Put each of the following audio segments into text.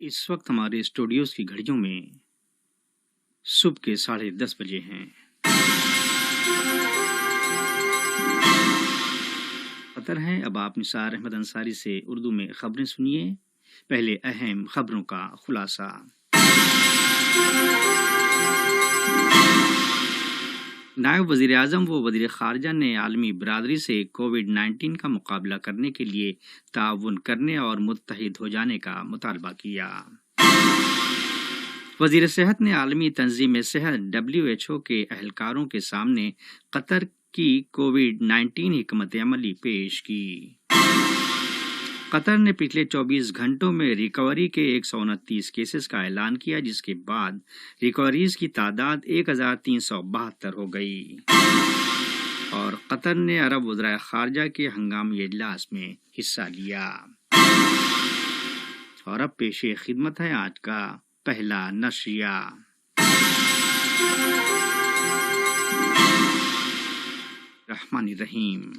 इस वक्त हमारे स्टूडियोज की घड़ियों में सुबह के 10:30 बजे हैं। खतर है, अब आप निसार अहमद अंसारी से उर्दू में खबरें सुनिए। पहले अहम खबरों का खुलासा। नायब वज़ीर आज़म व वज़ीर ख़ारजा ने आलमी बरादरी से कोविड-19 का मुकाबला करने के लिए ताउन करने और मुत्तहिद हो जाने का मुतालबा किया। वज़ीर सेहत ने आलमी तंजीम सेहत WHO के अहलकारों के सामने कतर की कोविड-19 हिकमत अमली पेश की। कतर ने पिछले 24 घंटों में रिकवरी के 129 केसेस का ऐलान किया, जिसके बाद रिकवरीज की तादाद 1372 हो गई। और कतर ने अरब वज़राए ख़ारजा के हंगामी इजलास में हिस्सा लिया। और अब पेशे खिदमत है आज का पहला नशरिया। रहमानिर रहीम।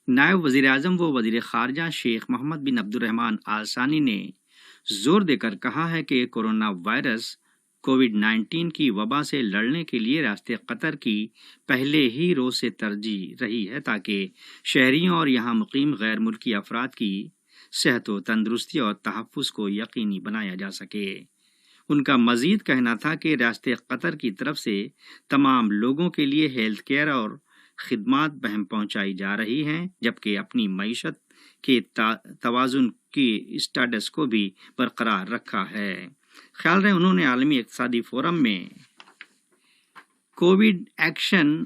नायब वज़ीर आज़म व वज़ीर ख़ारजा शेख मोहम्मद बिन अब्दुर्रहमान आल सानी ने जोर देकर कहा है कि कोरोना वायरस कोविड-19 की वबा से लड़ने के लिए रास्ते कतर की पहले ही रोज से तरजीह रही है, ताकि शहरियों और यहाँ मुकीम गैर मुल्की अफराद की सेहत व तंदुरुस्ती और तहफ़्फ़ुज़ को यकीनी बनाया जा सके। उनका मज़ीद कहना था कि रास्ते कतर की तरफ से तमाम लोगों के लिए हेल्थ केयर और खिदमात बहम पहुंचाई जा रही हैं, जबकि अपनी मईशत के तवाज़ुन की स्टेटस को भी बरकरार रखा है। ख्याल रहे, उन्होंने आलमी इक़्तिसादी फोरम में कोविड एक्शन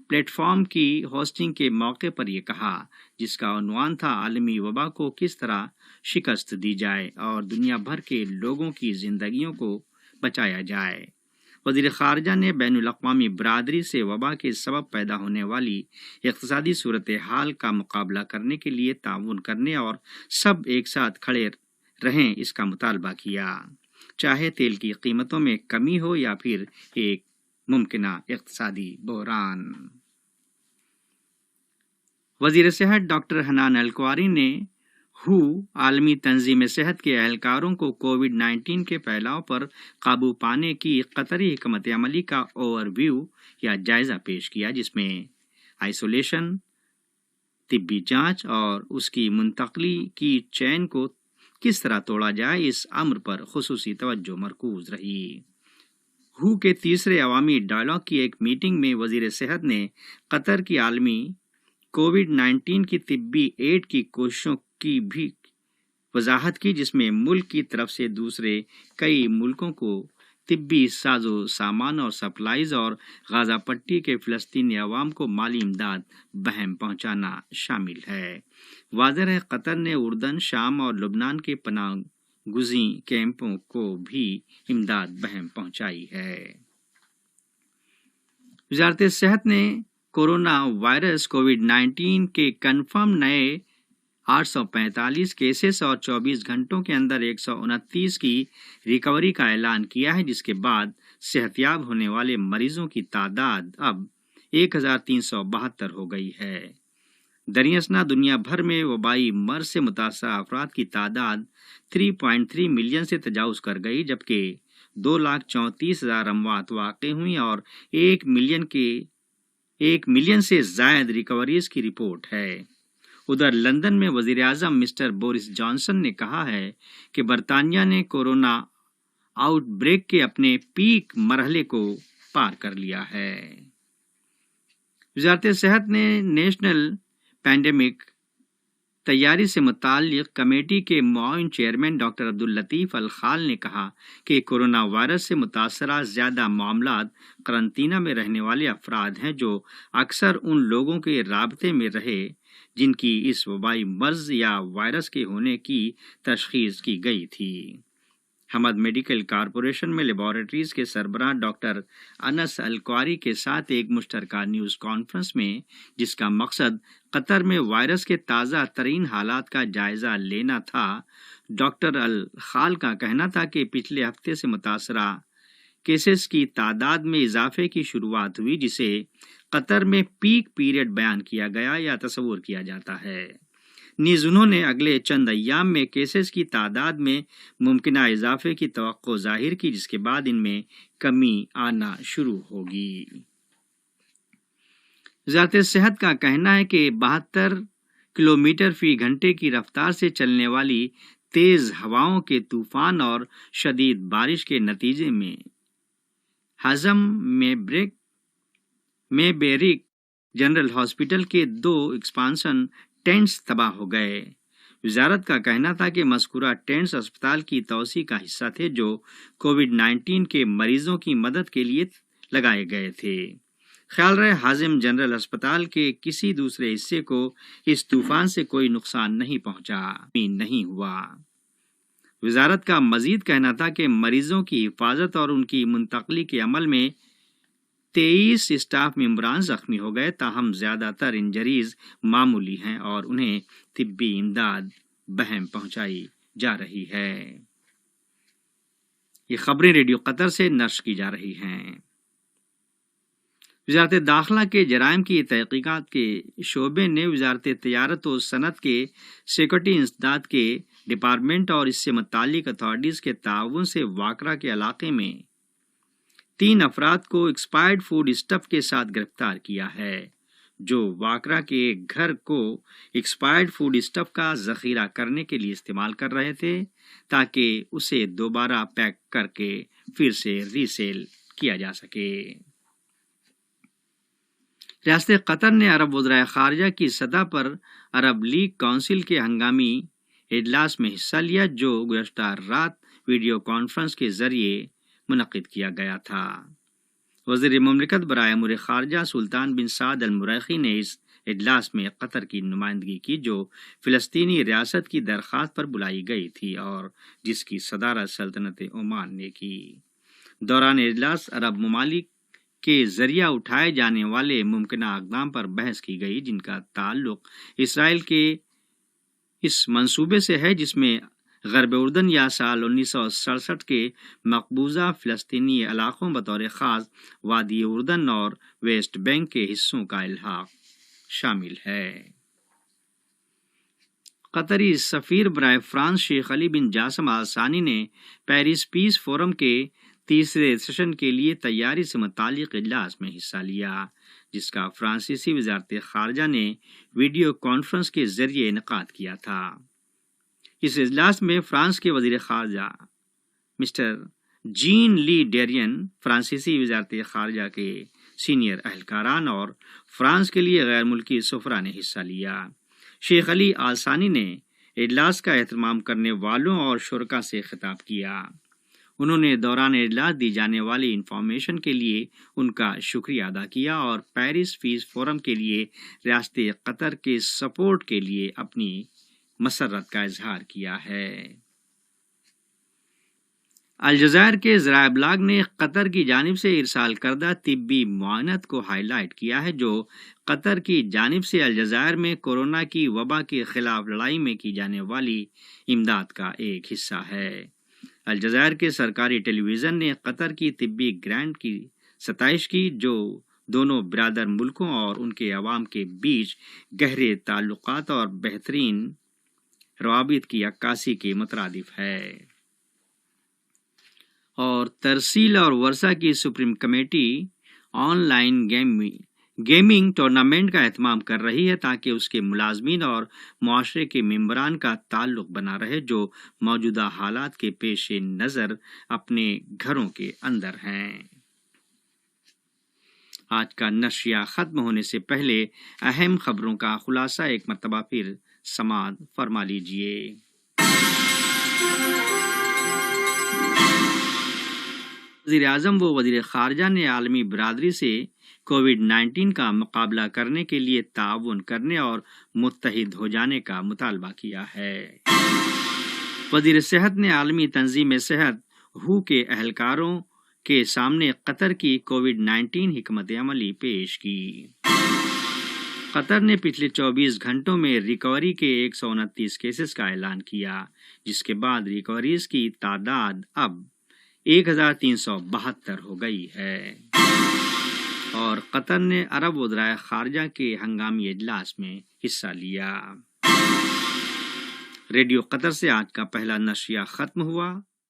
प्लेटफॉर्म की होस्टिंग के मौके पर यह कहा, जिसका उन्वान था आलमी वबा को किस तरह शिकस्त दी जाए और दुनिया भर के लोगों की जिंदगियों को बचाया जाए। वज़ीर ख़ारजा ने बैनुल अक़वामी बरादरी से वबा के सबब पैदा होने वाली इक़्तिसादी सूरत हाल का मुकाबला करने के लिए ताउन करने और सब एक साथ खड़े रहें, इसका मुतालबा किया, चाहे तेल की कीमतों में कमी हो या फिर एक मुमकिना इक़्तिसादी बहरान। वज़ीर सेहत डॉक्टर हनान अल-कुवारी ने आलमी तंजीम सेहत के अहलकारों को कोविड-19 के फैलाव पर काबू पाने की कतरी हिकमत अमली का ओवरव्यू या जायजा पेश किया, जिसमें आइसोलेशन, तिब्बी जांच और उसकी मुंतकली की चैन को किस तरह तोड़ा जाए, इस अम्र पर खुसूसी तवज्जो मरकूज रही। के तीसरे अवामी डायलॉग की एक मीटिंग में वज़ीर सेहत ने कतर की आलमी कोविड-19 की तिब्बी एड की कोशिशों की भी वजाहत की, जिसमें मुल्क की तरफ से दूसरे कई मुल्कों को तिब्बी साजो सामान और सप्लाईज और गाजा पट्टी के फ़लस्तीनी अवाम को माली इमदाद बहम पहुंचाना शामिल है। वाज़ेह है, कतर ने उर्दन, शाम और लुबनान के पनाह गुज़ी कैंपों को भी इमदाद बहम पहुंचाई है। वज़ारत सेहत ने कोरोना वायरस कोविड-19 के कन्फर्म नए 845 केसेस और 24 घंटों के अंदर 129 की रिकवरी का ऐलान किया है, जिसके बाद सेहतयाब होने वाले मरीजों की तादाद अब 1372 हो गई है। दरियासना दुनिया भर में वबाई मर्ज से मुतासरा अफराद की तादाद 3.3 मिलियन से तजावुज कर गई, जबकि 2,34,000 अमवात वाक़ हुई और 1 मिलियन से जायद रिकवरीज की रिपोर्ट है। उधर लंदन में वज़ीर आज़म मिस्टर बोरिस जॉनसन ने कहा है कि बरतानिया ने कोरोना आउटब्रेक के अपने पीक मरहले को पार कर लिया है। वज़ारत सेहत ने नेशनल पैंडेमिक तैयारी से मुताल्लिक़ कमेटी के मुआविन चेयरमैन डॉक्टर अब्दुल लतीफ़ अल खाल ने कहा कि कोरोना वायरस से मुतासरा ज़्यादा मामलात करंतना में रहने वाले अफराद हैं, जो अक्सर उन लोगों के राबते में रहे जिनकी इस वबाई मर्ज या वायरस के होने की तशख़ीस की गई थी। हमद मेडिकल कॉरपोरेशन में लेबॉरेटरीज के सरबराह डॉक्टर अनस अल-कुवारी के साथ एक मुश्तरका न्यूज़ कॉन्फ्रेंस में, जिसका मकसद कतर में वायरस के ताज़ा तरीन हालात का जायजा लेना था, डॉक्टर अल खाल का कहना था कि पिछले हफ्ते से मुतासरा केसेस की तादाद में इजाफे की शुरुआत हुई, जिसे कतर में पीक पीरियड बयान किया गया या तस्वुर किया जाता है। نیز انہوں نے اگلے چند ایام میں کیسز کی تعداد میں ممکنہ اضافے کی توقع ظاہر کی، جس کے بعد ان میں کمی آنا شروع ہوگی۔ وزارت صحت کا کہنا ہے کہ 72 کلومیٹر فی گھنٹے کی رفتار سے چلنے والی تیز ہواؤں کے طوفان اور شدید بارش کے نتیجے میں ہضم میں بیرک جنرل ہاسپٹل کے 2 ایکسپانشن ٹینٹس تباہ ہو گئے۔ وزارت کا کہنا تھا کہ مذکورہ ٹینٹس اسپتال کی توسیع کا حصہ تھے جو کووڈ-19 کے مریضوں کی مدد کے لیے لگائے گئے تھے۔ خیال رہے ہاضم جنرل اسپتال کے کسی دوسرے حصے کو اس طوفان سے کوئی نقصان نہیں ہوا۔ وزارت کا مزید کہنا تھا کہ مریضوں کی حفاظت اور ان کی منتقلی کے عمل میں 23 اسٹاف ممبران زخمی ہو گئے، تاہم زیادہ تر انجریز معمولی ہیں اور انہیں طبی امداد بہم پہنچائی جا رہی ہے۔ یہ خبریں ریڈیو قطر سے نشر کی جا رہی ہیں۔ وزارت داخلہ کے جرائم کی تحقیقات کے شعبے نے وزارت تجارت و صنعت کے سیکورٹی انسداد کے ڈپارٹمنٹ اور اس سے متعلق اتھارٹیز کے تعاون سے واکرا کے علاقے میں 3 افراد کو ایکسپائرڈ فوڈ اسٹف کے ساتھ گرفتار کیا ہے، جو واکرا کے ایک گھر کو ایکسپائرڈ فوڈ اسٹف کا ذخیرہ کرنے کے لیے استعمال کر رہے تھے تاکہ اسے دوبارہ پیک کر کے پھر سے ری سیل کیا جا سکے۔ ریاست قطر نے عرب وزرائے خارجہ کی سطح پر عرب لیگ کونسل کے ہنگامی اجلاس میں حصہ لیا، جو گزشتہ رات ویڈیو کانفرنس کے ذریعے منعقد کیا گیا تھا۔ وزیر مملکت برائے امور خارجہ سلطان بن سعد المرائخی نے اس اجلاس میں قطر کی نمائندگی کی، جو فلسطینی ریاست کی درخواست پر بلائی گئی تھی اور جس کی صدارت سلطنت عمان نے کی۔ دوران اجلاس عرب ممالک کے ذریعہ اٹھائے جانے والے ممکنہ اقدام پر بحث کی گئی، جن کا تعلق اسرائیل کے اس منصوبے سے ہے جس میں غرب اردن یا سال 1967 کے مقبوضہ فلسطینی علاقوں بطور خاص وادی اردن اور ویسٹ بینک کے حصوں کا الحاق شامل ہے۔ قطری سفیر برائے فرانس شیخ علی بن جاسم آل ثانی نے پیرس پیس فورم کے تیسرے سیشن کے لیے تیاری سے متعلق اجلاس میں حصہ لیا، جس کا فرانسیسی وزارت خارجہ نے ویڈیو کانفرنس کے ذریعے انعقاد کیا تھا۔ اس اجلاس میں فرانس کے وزیر خارجہ مسٹر جین لی ڈیرین، فرانسیسی وزارت خارجہ کے سینئر اہلکاران اور فرانس کے لیے غیر ملکی سفراء نے حصہ لیا۔ شیخ علی آل ثانی نے اجلاس کا اہتمام کرنے والوں اور شرکاء سے خطاب کیا۔ انہوں نے دوران اجلاس دی جانے والی انفارمیشن کے لیے ان کا شکریہ ادا کیا اور پیرس پیس فورم کے لیے ریاست قطر کے سپورٹ کے لیے اپنی مسرت کا اظہار کیا ہے۔ الجزائر کے ذرائع ابلاغ نے قطر کی جانب سے ارسال کردہ طبی معاونت کو ہائی لائٹ کیا ہے، جو قطر کی جانب سے الجزائر میں کورونا کی وبا کے خلاف لڑائی میں کی جانے والی امداد کا ایک حصہ ہے۔ الجزائر کے سرکاری ٹیلی ویژن نے قطر کی طبی گرانٹ کی ستائش کی، جو دونوں برادر ملکوں اور ان کے عوام کے بیچ گہرے تعلقات اور بہترین روابط کی عکاسی کے مترادف ہے۔ اور ترسیل اور ورثہ کی supreme committee on line gaming tournament کا اہتمام کر رہی ہے تاکہ اس کے ملازمین اور معاشرے کے ممبران کا تعلق بنا رہے، جو موجودہ حالات کے پیش نظر اپنے گھروں کے اندر ہیں۔ آج کا نشریہ ختم ہونے سے پہلے اہم خبروں کا خلاصہ ایک مرتبہ پھر سماعت فرما لیجیے۔ وزیر اعظم و وزیر خارجہ نے عالمی برادری سے کووڈ-19 کا مقابلہ کرنے کے لیے تعاون کرنے اور متحد ہو جانے کا مطالبہ کیا ہے۔ وزیر صحت نے عالمی تنظیم صحت WHO کے اہلکاروں کے سامنے قطر کی کووڈ-19 حکمت عملی پیش کی۔ قطر نے پچھلے 24 گھنٹوں میں ریکوری کے 129 کیسز کا اعلان کیا، جس کے بعد ریکوریز کی تعداد اب 1372 ہو گئی ہے۔ اور قطر نے عرب وزرائے خارجہ کے ہنگامی اجلاس میں حصہ لیا۔ ریڈیو قطر سے آج کا پہلا نشریہ ختم ہوا۔